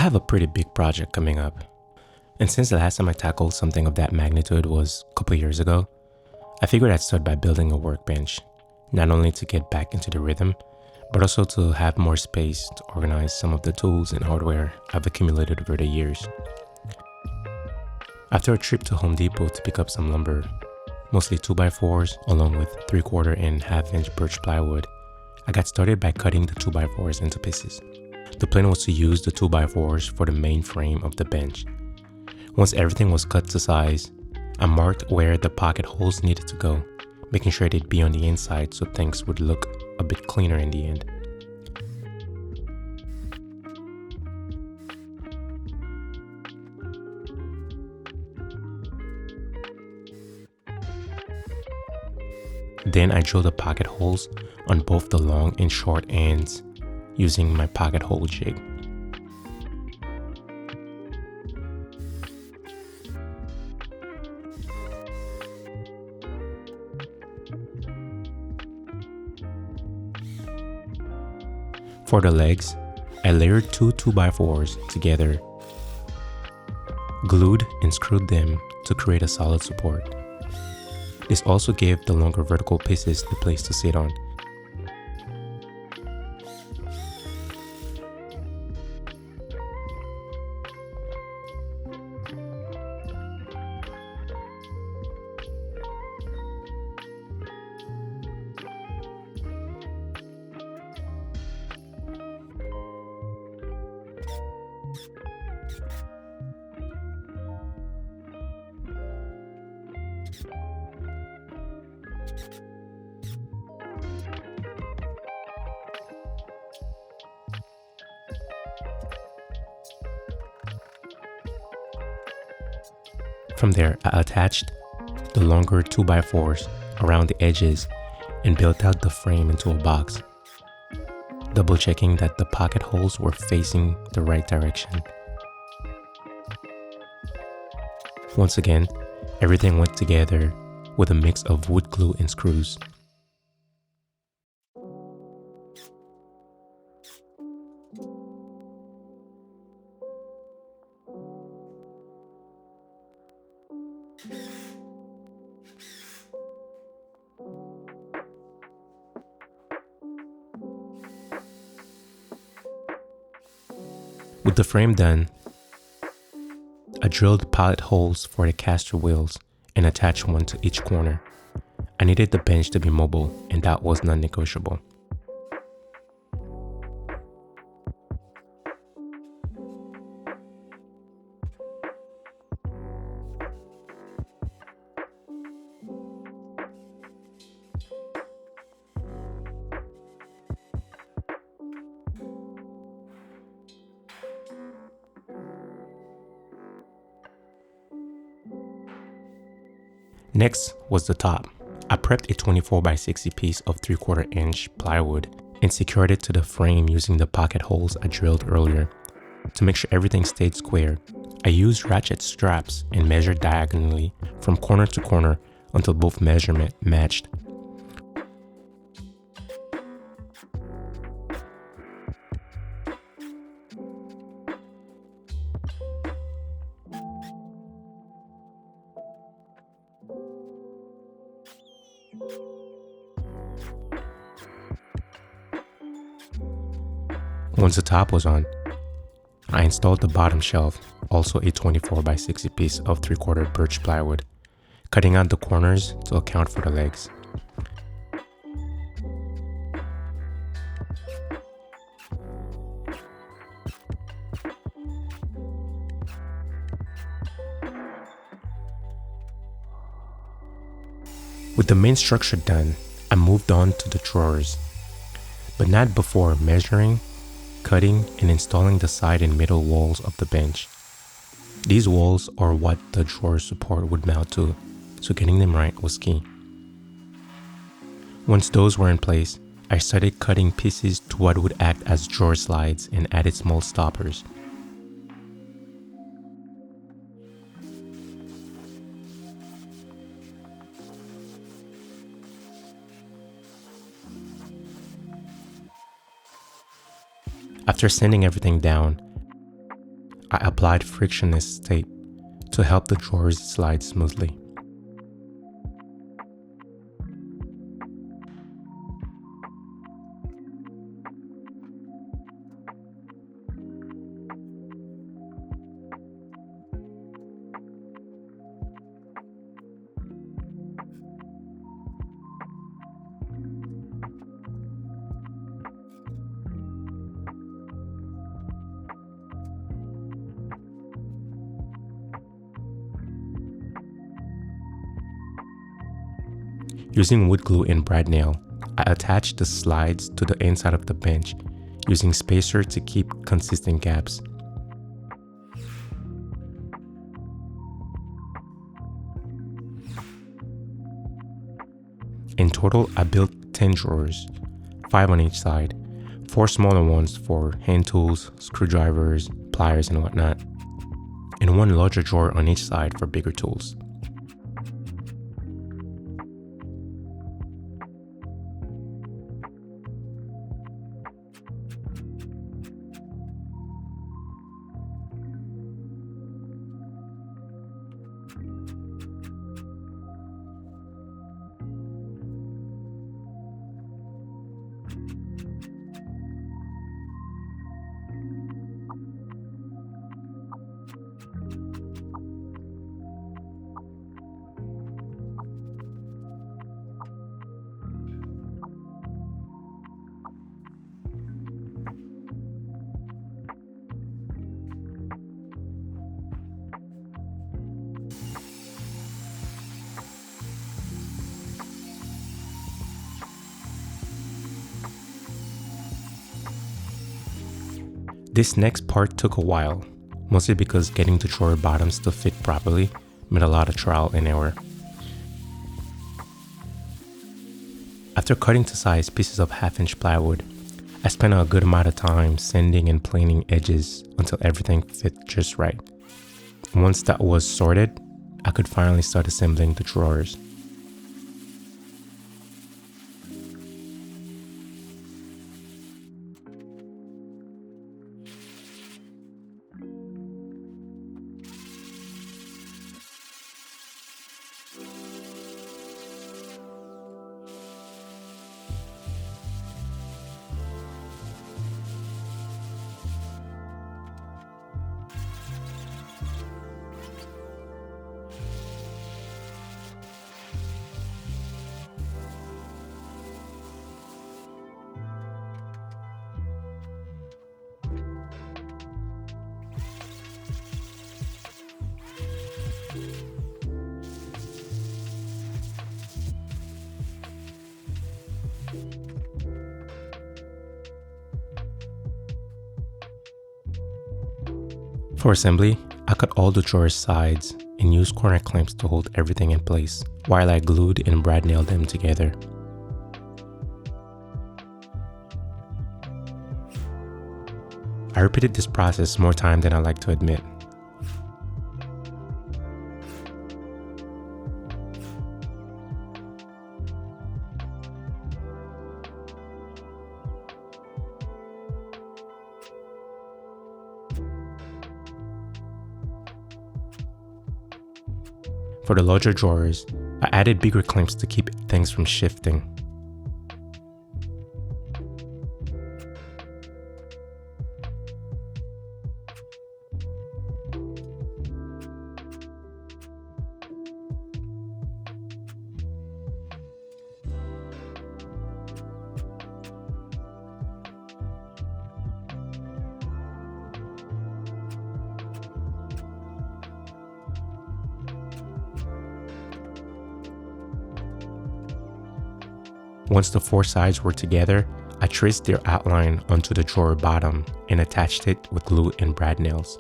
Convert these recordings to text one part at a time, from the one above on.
have a pretty big project coming up, and since the last time I tackled something of that magnitude was a couple years ago, I figured I'd start by building a workbench, not only to get back into the rhythm, but also to have more space to organize some of the tools and hardware I've accumulated over the years. After a trip to Home Depot to pick up some lumber, mostly 2x4s along with 3/4 and 1/2 inch birch plywood, I got started by cutting the 2x4s into pieces. The plan was to use the 2x4s for the main frame of the bench. Once everything was cut to size, I marked where the pocket holes needed to go, making sure they'd be on the inside so things would look a bit cleaner in the end. Then I drilled the pocket holes on both the long and short ends using my pocket hole jig. For the legs, I layered two 2x4s together, glued and screwed them to create a solid support. This also gave the longer vertical pieces the place to sit on. From there, I attached the longer 2x4s around the edges and built out the frame into a box, double checking that the pocket holes were facing the right direction. Once again, everything went together with a mix of wood glue and screws. With the frame done, I drilled pilot holes for the caster wheels and attached one to each corner. I needed the bench to be mobile, and that was non-negotiable. Next was the top. I prepped a 24x60 piece of 3/4 inch plywood and secured it to the frame using the pocket holes I drilled earlier. To make sure everything stayed square, I used ratchet straps and measured diagonally from corner to corner until both measurements matched. Once the top was on, I installed the bottom shelf, also a 24x60 piece of 3/4 birch plywood, cutting out the corners to account for the legs. With the main structure done, I moved on to the drawers, but not before measuring, cutting, and installing the side and middle walls of the bench. These walls are what the drawer support would mount to, so getting them right was key. Once those were in place, I started cutting pieces to what would act as drawer slides and added small stoppers. After sanding everything down, I applied frictionless tape to help the drawers slide smoothly. Using wood glue and brad nail, I attached the slides to the inside of the bench using spacer to keep consistent gaps. In total, I built 10 drawers, 5 on each side, 4 smaller ones for hand tools, screwdrivers, pliers, and whatnot, and 1 larger drawer on each side for bigger tools. This next part took a while, mostly because getting the drawer bottoms to fit properly meant a lot of trial and error. After cutting to size pieces of 1/2-inch plywood, I spent a good amount of time sanding and planing edges until everything fit just right. Once that was sorted, I could finally start assembling the drawers. For assembly, I cut all the drawer sides and used corner clamps to hold everything in place while I glued and brad nailed them together. I repeated this process more time than I like to admit. For the larger drawers, I added bigger clamps to keep things from shifting. Once the 4 sides were together, I traced their outline onto the drawer bottom and attached it with glue and brad nails.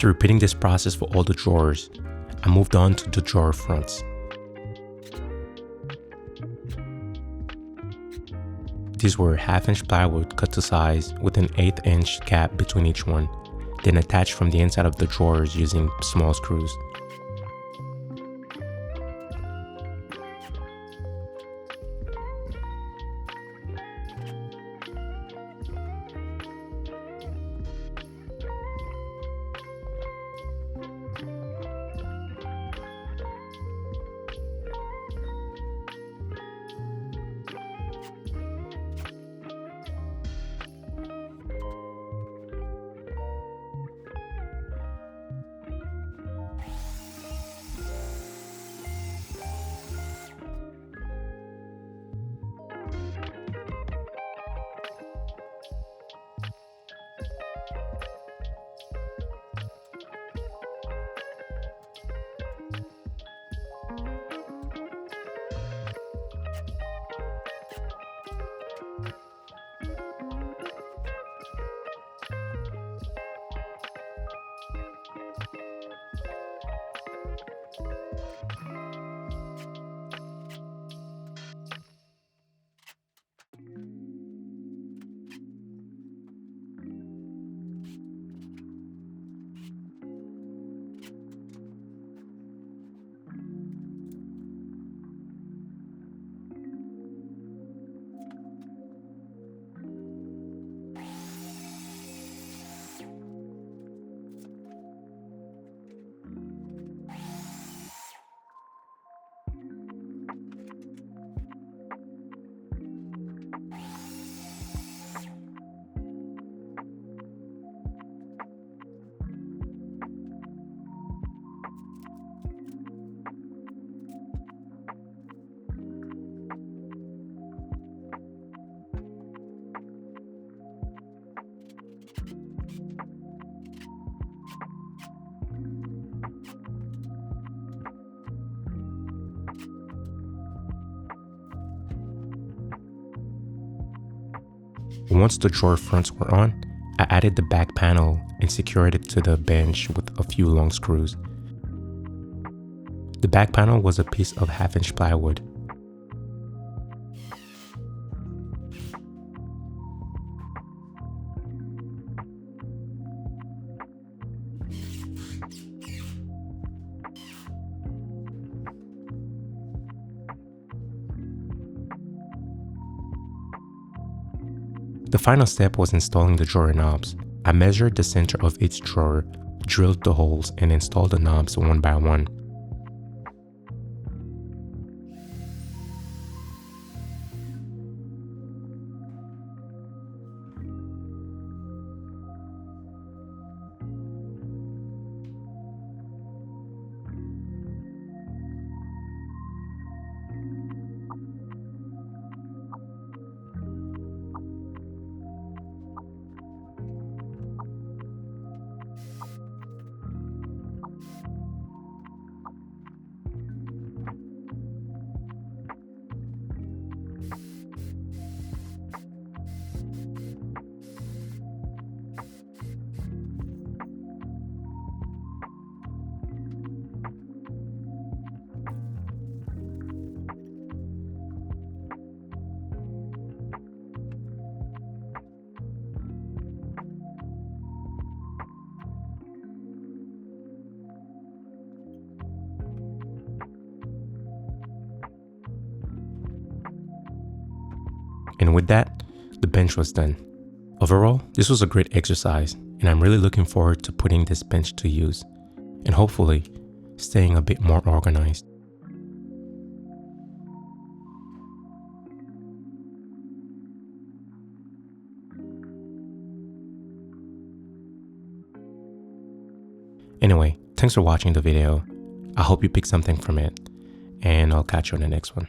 After repeating this process for all the drawers, I moved on to the drawer fronts. These were 1/2-inch plywood cut to size with an 1/8 inch gap between each one, then attached from the inside of the drawers using small screws. Once the drawer fronts were on, I added the back panel and secured it to the bench with a few long screws. The back panel was a piece of 1/2-inch plywood. The final step was installing the drawer knobs. I measured the center of each drawer, drilled the holes, and installed the knobs one by one. And with that, the bench was done. Overall, this was a great exercise, and I'm really looking forward to putting this bench to use, and hopefully staying a bit more organized. Anyway, thanks for watching the video. I hope you picked something from it, and I'll catch you on the next one.